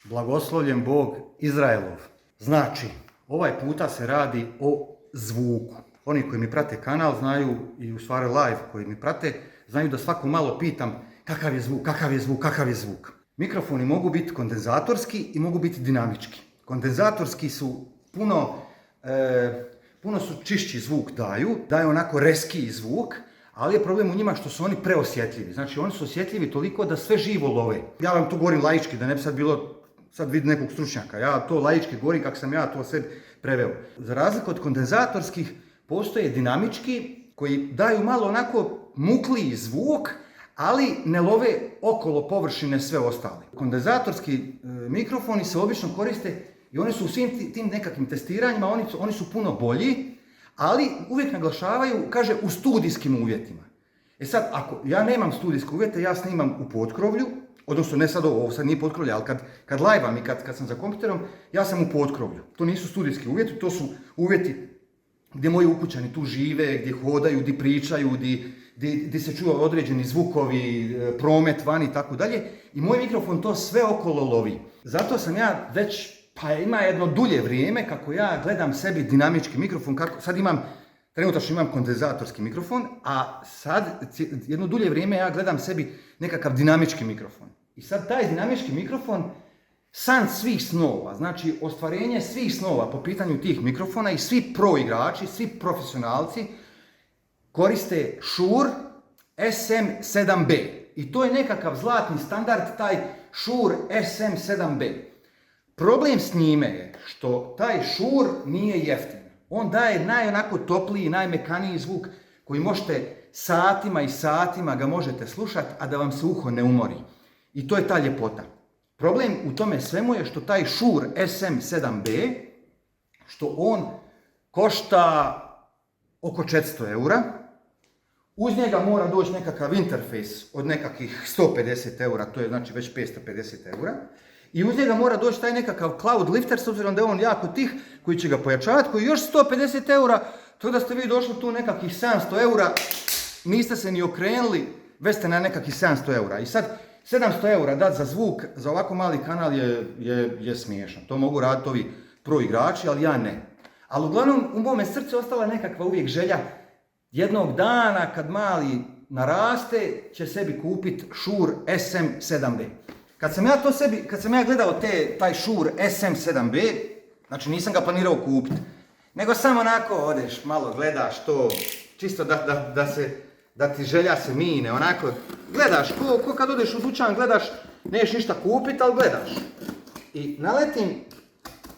Blagoslovljen Bog Izraelov. Znači, ovaj puta se radi o zvuku. Oni koji mi prate kanal znaju, i u stvari live koji mi prate, znaju da svako malo pitam kakav je zvuk, kakav je zvuk, kakav je zvuk. Mikrofoni mogu biti kondenzatorski i mogu biti dinamički. Kondenzatorski su puno su čišći zvuk daju onako reskiji zvuk, ali je problem u njima što su oni preosjetljivi. Znači, oni su osjetljivi toliko da sve živo love. Ja vam to govorim laički, da ne bi sad vidi nekog stručnjaka. Ja to laički govorim kako sam ja to sve preveo. Za razliku od kondenzatorskih, postoje dinamički koji daju malo onako mukliji zvuk, ali ne love okolo površine sve ostale. Kondenzatorski mikrofoni se obično koriste i oni su u svim tim nekakvim testiranjima, oni su puno bolji, ali uvijek naglašavaju, kaže, u studijskim uvjetima. Sad, ako ja nemam studijske uvjete, ja snimam u potkrovlju, odnosno ne sad ovo sad nije potkrovlje, ali kad live-am i kad sam za kompjuterom, ja sam u potkrovlju. To nisu studijski uvjeti, to su uvjeti gdje moji ukućani tu žive, gdje hodaju, gdje pričaju, gdje se čuju određeni zvukovi, promet vani i tako dalje. I moj mikrofon to sve okolo lovi. Zato sam ja već, ima jedno dulje vrijeme kako ja gledam sebi dinamički mikrofon. Trenutačno imam kondenzatorski mikrofon, a sad jedno dulje vrijeme ja gledam sebi nekakav dinamički mikrofon. I sad taj dinamički mikrofon, san svih snova, znači ostvarenje svih snova po pitanju tih mikrofona i svi pro igrači, svi profesionalci koriste Shure SM7B. I to je nekakav zlatni standard, taj Shure SM7B. Problem s njime je što taj Shure nije jeftin. On daje najonako topliji, najmekaniji zvuk koji možete satima i satima ga možete slušati, a da vam se uho ne umori. I to je ta ljepota. Problem u tome svemu je što taj Shure SM7B, što on košta oko 400 eura, uz njega mora doći nekakav interfejs od nekakvih 150 eura, to je znači već 550 eura, i uz njega mora doći taj nekakav cloud lifter, s obzirom da je on jako tih, koji će ga pojačavati, koji još 150 eura, to da ste vi došli tu nekakvih 700 eura, niste se ni okrenuli, već ste na nekakvih 700 eura. I sad 700 eura dati za zvuk, za ovako mali kanal je smiješno. To mogu raditi ovi pro igrači, ali ja ne. Ali uglavnom u mome srcu ostala nekakva uvijek želja, jednog dana kad mali naraste će sebi kupiti Shure SM7B. Kad sam ja gledao taj Shure SM7B, znači nisam ga planirao kupiti, nego samo onako odeš, malo gledaš to, čisto da ti želja se mine, onako, gledaš, ko kad odeš u dućan, gledaš, neš ništa kupiti, ali gledaš. I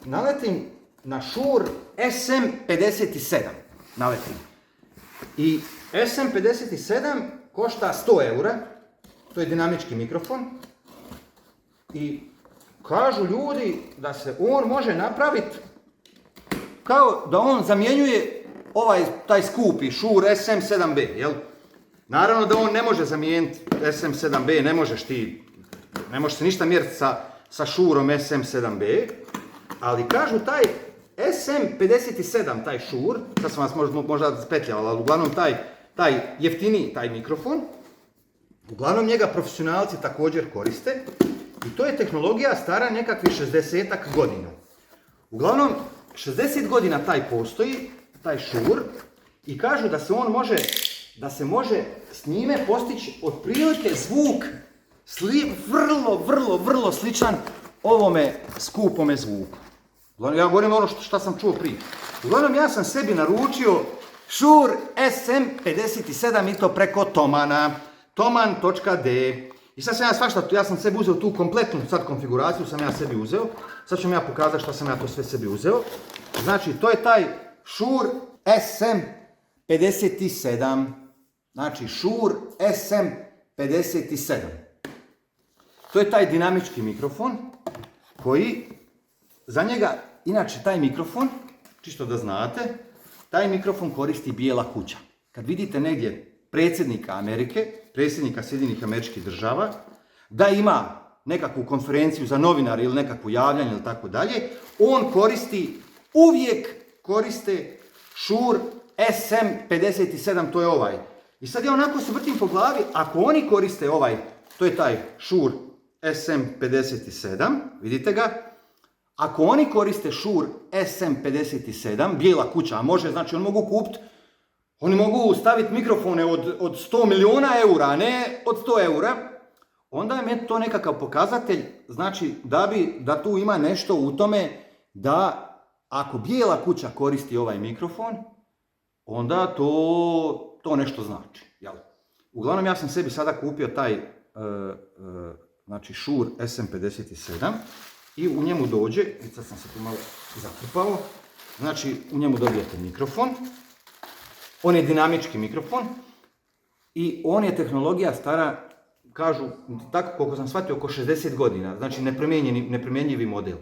naletim na Shure SM57, I SM57 košta 100 eura, to je dinamički mikrofon, i kažu ljudi da se on može napraviti kao da on zamjenjuje taj skupi Shure SM7B, jel? Naravno da on ne može zamijeniti SM7B, ne možeš se ništa mjeriti sa Shureom SM7B, ali kažu taj SM57, taj Shure, sad sam vas možda spetljao, ali uglavnom taj jeftiniji, taj mikrofon, uglavnom njega profesionalci također koriste i to je tehnologija stara nekakvih 60-ak godina. Uglavnom, 60 godina taj postoji, taj Shure, i kažu da se može s njime postići otprilike zvuk vrlo sličan ovome skupome zvuku. Ja govorim ono što sam čuo prije. Uglavnom, ja sam sebi naručio Shure SM57 i to preko Thomana, thoman.de. I sad ja sam sebi uzeo tu kompletnu sad konfiguraciju, sam ja sebi uzeo. Sad ću vam ja pokazati što sam ja to sve sebi uzeo. Znači, to je taj Shure SM57. Znači, Shure SM57. To je taj dinamički mikrofon koji, za njega, inače taj mikrofon, čisto da znate, taj mikrofon koristi Bijela kuća. Kad vidite negdje predsjednika Amerike, predsjednika Sjedinjenih Američkih Država, da ima nekakvu konferenciju za novinare ili nekakvu javljanje ili tako dalje, on uvijek koriste Shure SM57, to je ovaj. I sad ja onako se vrtim po glavi, ako oni koriste ovaj, to je taj Shure SM57, vidite ga. Ako oni koriste Shure SM57, bijela kuća, a može, znači oni mogu kupiti, oni mogu staviti mikrofone od 100 milijuna eura, a ne od 100 eura, onda je meni to nekakav pokazatelj, znači da tu ima nešto u tome da ako bijela kuća koristi ovaj mikrofon, onda to nešto znači. Jel? Uglavnom ja sam sebi sada kupio taj znači Shure SM57 i u njemu dođe, sad sam se tu malo zatrpao, znači u njemu dobijete mikrofon, on je dinamički mikrofon i on je tehnologija stara, kažu, tako koliko sam shvatio, oko 60 godina, znači neprimjenjivi model.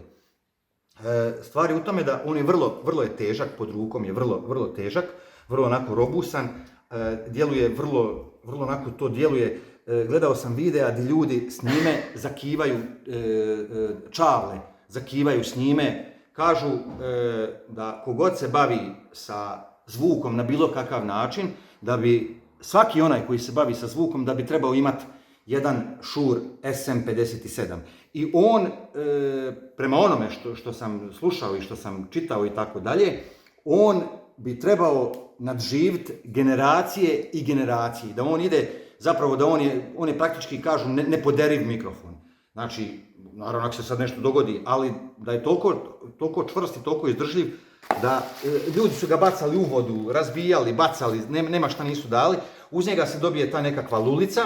Stvar je u tome da on je vrlo je težak, pod rukom je vrlo težak, vrlo onako robusan, djeluje vrlo onako to djeluje. Gledao sam videa gdje ljudi s njime zakivaju čavle, zakivaju s njime, kažu da kogod se bavi sa zvukom na bilo kakav način, da bi svaki onaj koji se bavi sa zvukom da bi trebao imati jedan Shure SM57. I on, prema onome što sam slušao i što sam čitao i tako dalje, on bi trebao nadživjeti generacije i generacije. Da on ide, zapravo da on je praktički, kažu, nepoderiv mikrofon. Znači, naravno ako se sad nešto dogodi, ali da je toliko čvrst i toliko izdržljiv, da ljudi su ga bacali u vodu, razbijali, bacali, nema šta nisu dali. Uz njega se dobije ta nekakva lulica,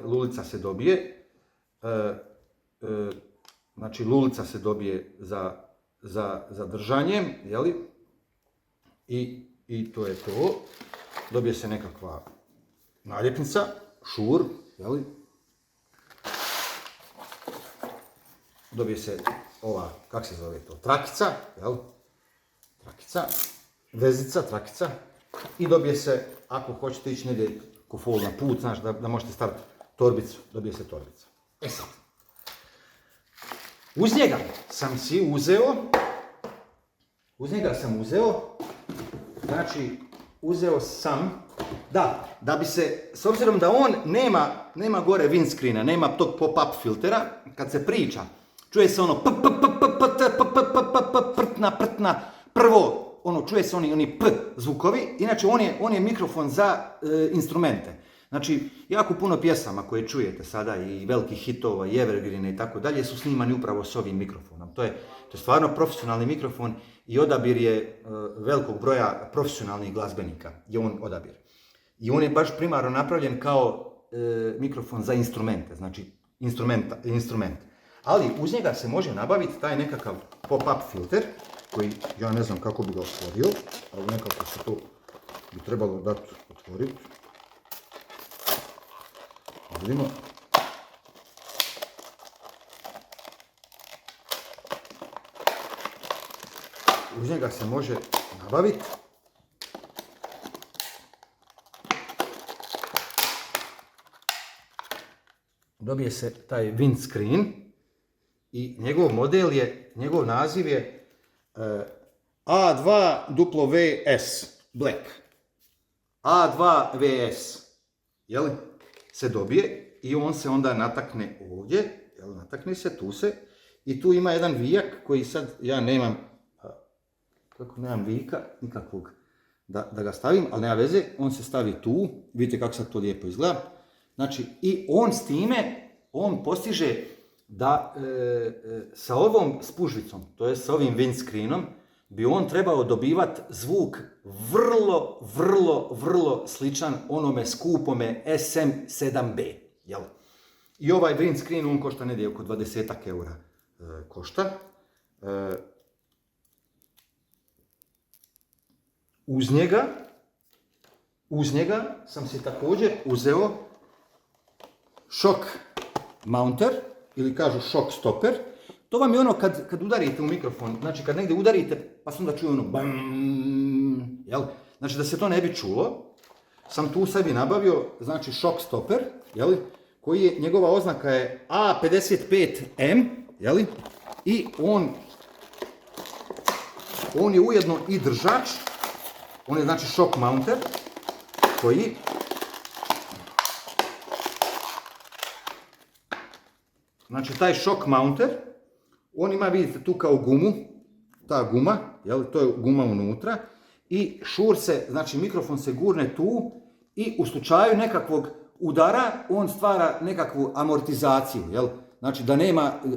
lulica se dobije, znači lulica se dobije za držanje, jeli? I to je to. Dobije se nekakva naljepnica, Shure, jeli? Dobije se ova, kak se zove to, trakica, jel? Trakica, vezica, trakica. I dobije se, ako hoćete ići negdje ko fol na put, znaš, da možete staviti torbicu, dobije se torbica. E sad, uz njega sam uzeo sam, da bi se, s obzirom da on nema gore windscreena, nema tog pop-up filtera, kad se priča, čuje se ono prtna, prvo, ono, čuje se oni p zvukovi, inače on je mikrofon za instrumente. Znači, jako puno pjesama koje čujete sada i velikih hitova i evergreena i tako dalje su snimani upravo s ovim mikrofonom. To je stvarno profesionalni mikrofon i odabir je velikog broja profesionalnih glazbenika je on odabir. I on je baš primarno napravljen kao mikrofon za instrumente, znači instrument. Ali uz njega se može nabaviti taj nekakav pop-up filter, koji ja ne znam kako bi ga otvorio, ali nekako se to bi trebalo dati otvoriti. Vidimo. Uz njega se može nabaviti dobije se taj windscreen i njegov naziv je A2WS Black. A2WS, jel? Se dobije i on se onda natakne ovdje, jel, natakne se, tu se, i tu ima jedan vijak koji sad ja nemam vijaka nikakvog da ga stavim, ali nema veze, on se stavi tu, vidite kako sad to lijepo izgleda. Znači, i on s time, on postiže da sa ovom spužvicom, to je sa ovim windscreenom, bi on trebao dobivati zvuk vrlo sličan onome skupome SM7B. Jel? I ovaj windscreen, on košta negdje oko 20 eura košta. Uz njega sam si također uzeo shock mounter, ili kažu shock stopper. To vam je ono kad udarite u mikrofon, znači kad negdje udarite, pa se onda čuje ono bam, jel? Znači da se to ne bi čulo, sam tu sebi nabavio, znači shock stopper, jel? Koji je, njegova oznaka je A55M, jel? I on je ujedno i držač, on je znači shock mounter, koji znači taj shock mounter, on ima, vidite, tu kao gumu, ta guma, jel, to je guma unutra, i šur se, znači mikrofon se gurne tu i u slučaju nekakvog udara, on stvara nekakvu amortizaciju, jel? Znači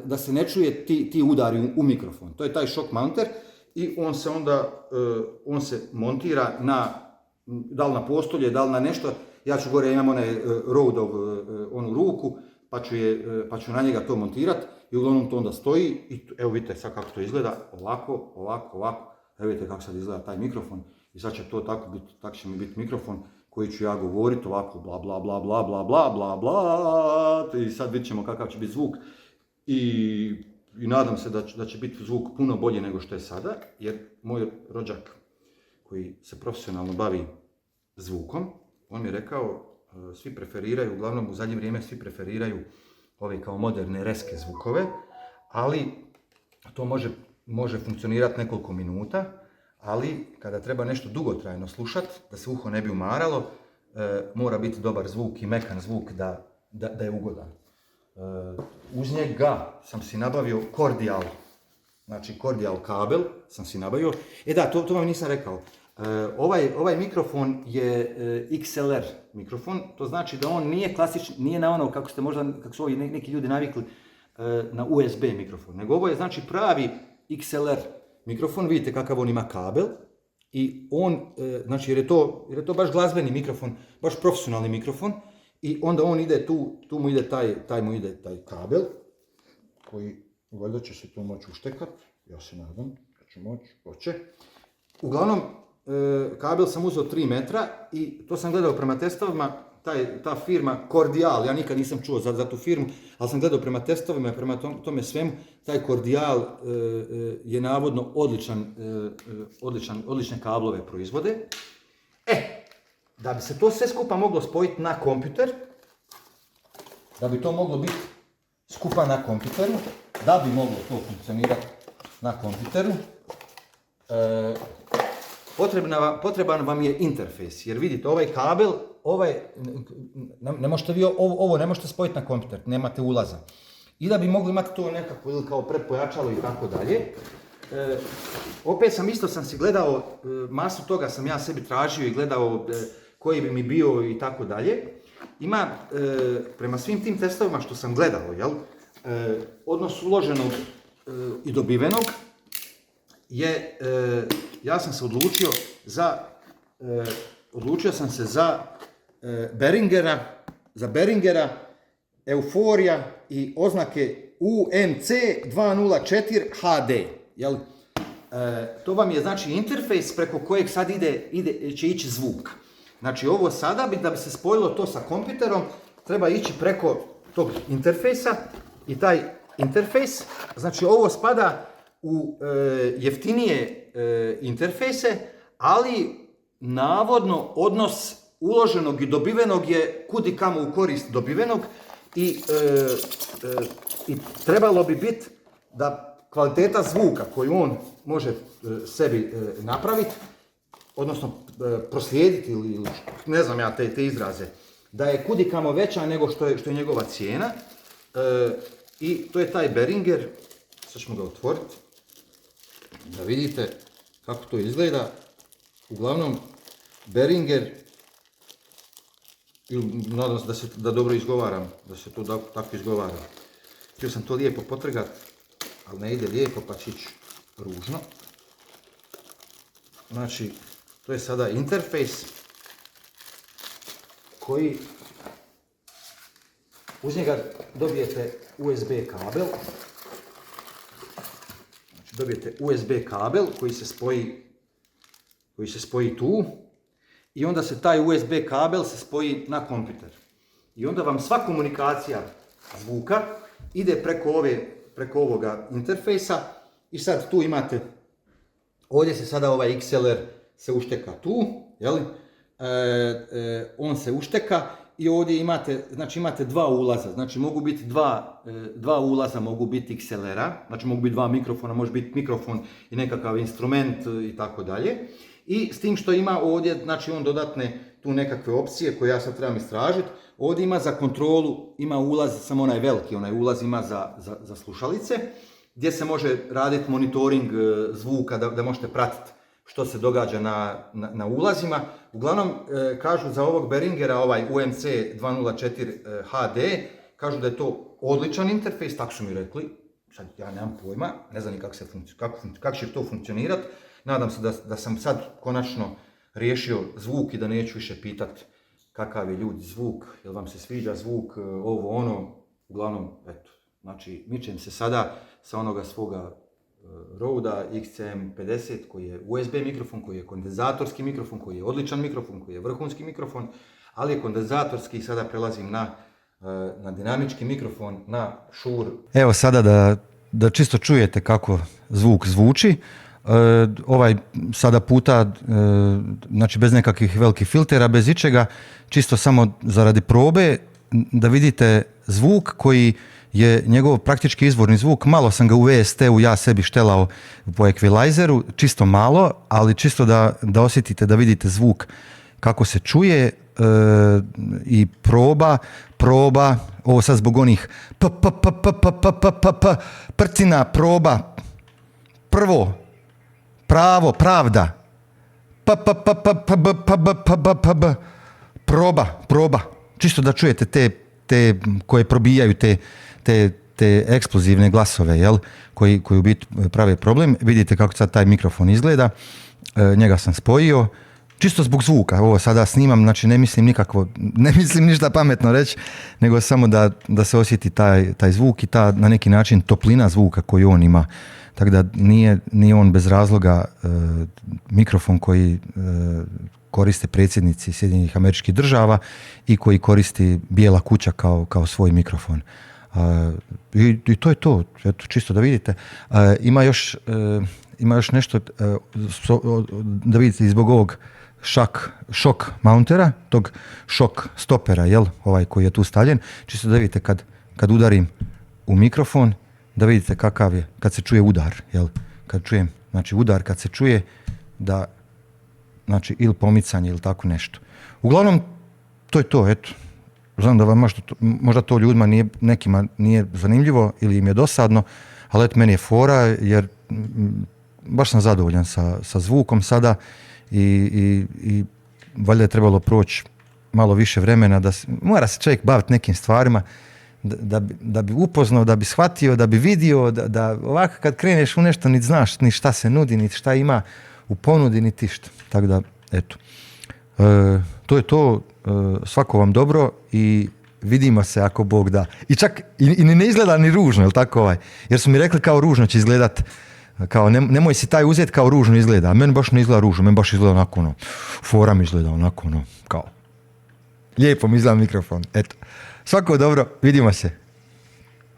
da se ne čuje ti udari u mikrofon. To je taj shock mounter i on se onda, on se montira da li na postolje, da li na nešto. Ja ću gore, imam onaj Rodeov, onu ruku, pa ću na njega to montirati i uglavnom to onda stoji i evo vidite sad kako to izgleda, ovako, evo vidite kako sad izgleda taj mikrofon i sad će to tako će mi biti mikrofon koji ću ja govoriti ovako bla bla bla bla bla bla bla bla i sad vidit ćemo kakav će biti zvuk i nadam se da će biti zvuk puno bolji nego što je sada, jer moj rođak koji se profesionalno bavi zvukom, on mi je rekao, svi preferiraju, uglavnom u zadnje vrijeme svi preferiraju ove kao moderne reske zvukove, ali to može funkcionirati nekoliko minuta, ali kada treba nešto dugotrajno slušati, da se uho ne bi umaralo, mora biti dobar zvuk i mekan zvuk da je ugodan. Uz njega sam si nabavio Cordial, znači Cordial kabel sam si nabavio. Da, to vam nisam rekao. Ovaj mikrofon je XLR mikrofon, to znači da on nije klasični, nije na ono kako su ovi neki ljudi navikli na USB mikrofon, nego ovo je znači pravi XLR mikrofon, vidite kakav on ima kabel i on, znači jer je to baš glazbeni mikrofon, baš profesionalni mikrofon i onda on ide tu mu ide taj kabel koji valjda će se tu moći uštekat, ja se nadam da će moći, hoće. Uglavnom, kabel sam uzeo 3 metra i to sam gledao prema testovima, ta firma Cordial, ja nikad nisam čuo za tu firmu, ali sam gledao prema testovima i prema tome svemu, taj Cordial je navodno odlične kablove proizvode. Da bi se to sve skupa moglo spojiti na kompjuter, da bi to moglo biti skupa na kompjuteru, da bi moglo to funkcionirati na kompjuteru, potreban vam je interfejs, jer vidite ovaj kabel, ne možete vi ovo ne možete spojiti na kompjuter, nemate ulaza. I da bi mogli imati to nekako ili kao predpojačalo i tako dalje. Opet sam si gledao, masu toga sam ja sebi tražio i gledao koji bi mi bio i tako dalje. Ima, prema svim tim testovima što sam gledao, odnos uloženog i dobivenog, ja sam se odlučio za Behringera, Euphorija i oznake UMC 204 HD. To vam je znači interfejs preko kojeg sad će ići zvuk. Znači ovo sada, da bi se spojilo to sa kompjuterom, treba ići preko tog interfejsa i taj interfejs, znači ovo spada u jeftinije interfejse, ali navodno odnos uloženog i dobivenog je kudikamo u korist dobivenog i trebalo bi biti da kvaliteta zvuka koju on može sebi napraviti, odnosno proslijediti ili ne znam ja te izraze, da je kudikamo veća nego što je njegova cijena. I to je taj Behringer, sad ćemo ga otvoriti, da vidite kako to izgleda. Uglavnom, Behringer, nadam se da dobro izgovaram, da se to tako izgovara. Htio sam to lijepo potrgati, ali ne ide lijepo pa će ići ružno. Znači, to je sada interfejs koji uz njega dobijete USB kabel. Znači, dobijete USB kabel koji se spoji tu i onda se taj USB kabel se spoji na kompjuter. I onda vam sva komunikacija zvuka ide preko ovoga interfejsa i sad tu imate, ovdje se sada ovaj XLR se ušteka tu, on se ušteka i ovdje imate dva ulaza, znači mogu biti dva ulaza, mogu biti XLR-a, znači mogu biti dva mikrofona, može biti mikrofon i nekakav instrument i tako dalje. I s tim što ima ovdje, znači on dodatne tu nekakve opcije koje ja sad trebam istražiti. Ovdje ima za kontrolu, ima ulaz, samo onaj veliki, onaj ulaz ima za slušalice, gdje se može raditi monitoring zvuka, da možete pratiti što se događa na ulazima. Uglavnom, kažu za ovog Behringera, ovaj UMC 204 HD, kažu da je to odličan interfejs, tako su mi rekli. Sad ja nemam pojma, ne znam ni kako će to funkcionirati. Nadam se da sam sad konačno riješio zvuk i da neću više pitat kakav je ljudi zvuk, jel vam se sviđa zvuk, ovo ono. Uglavnom, eto, znači mičem se sada sa onoga svoga Rode XCM50 koji je USB mikrofon, koji je kondenzatorski mikrofon, koji je odličan mikrofon, koji je vrhunski mikrofon, ali je kondenzatorski i sada prelazim na dinamički mikrofon, na Shure. Evo sada da čisto čujete kako zvuk zvuči. Ovaj sada puta, znači bez nekakvih velikih filtera, bez ičega, čisto samo zaradi probe, da vidite zvuk koji je njegov praktički izvorni zvuk. Malo sam ga u VST-u ja sebi štelao po ekvilajzeru, čisto malo, ali čisto da osjetite, da vidite zvuk kako se čuje i proba, ovo sad zbog onih prcina, proba, prvo, pravo, pravda, proba, čisto da čujete te koje probijaju te eksplozivne glasove, jel, koji u biti prave problem. Vidite kako sad taj mikrofon izgleda, njega sam spojio, čisto zbog zvuka, ovo sada snimam, znači ne mislim ništa pametno reći, nego samo da se osjeti taj zvuk i ta na neki način toplina zvuka koju on ima. Tako da nije on bez razloga mikrofon koji koriste predsjednici Sjedinjenih Američkih Država i koji koristi Bijela kuća kao svoj mikrofon. I to je to, eto, čisto da vidite. Ima još nešto da vidite i zbog ovog šok mountera, tog šok stopera, jel, ovaj koji je tu stavljen, čisto da vidite kad udarim u mikrofon, da vidite kakav je, kad se čuje udar, jel, kad čujem, znači udar kad se čuje, da, znači, ili pomicanje ili tako nešto. Uglavnom, to je to, eto. Znam da vam možda to ljudima nekima nije zanimljivo ili im je dosadno, ali eto, meni je fora, jer baš sam zadovoljan sa zvukom sada i valjda je trebalo proći malo više vremena, mora se čovjek baviti nekim stvarima, da bi upoznao, da bi shvatio, da bi vidio, da ovako kad kreneš u nešto niti znaš ni šta se nudi, niti šta ima u ponudi, niti šta. Tako da, eto. To je to, svako vam dobro i vidimo se ako Bog da. I čak i ne izgleda ni ružno, jel tako jer su mi rekli kao ružno će izgledat, kao nemoj si taj uzeti kao ružno izgleda, a meni baš ne izgleda ružno, meni baš izgleda onako fora mi izgleda onako kao lijepo mi izgleda mikrofon, eto. Svako dobro, vidimo se.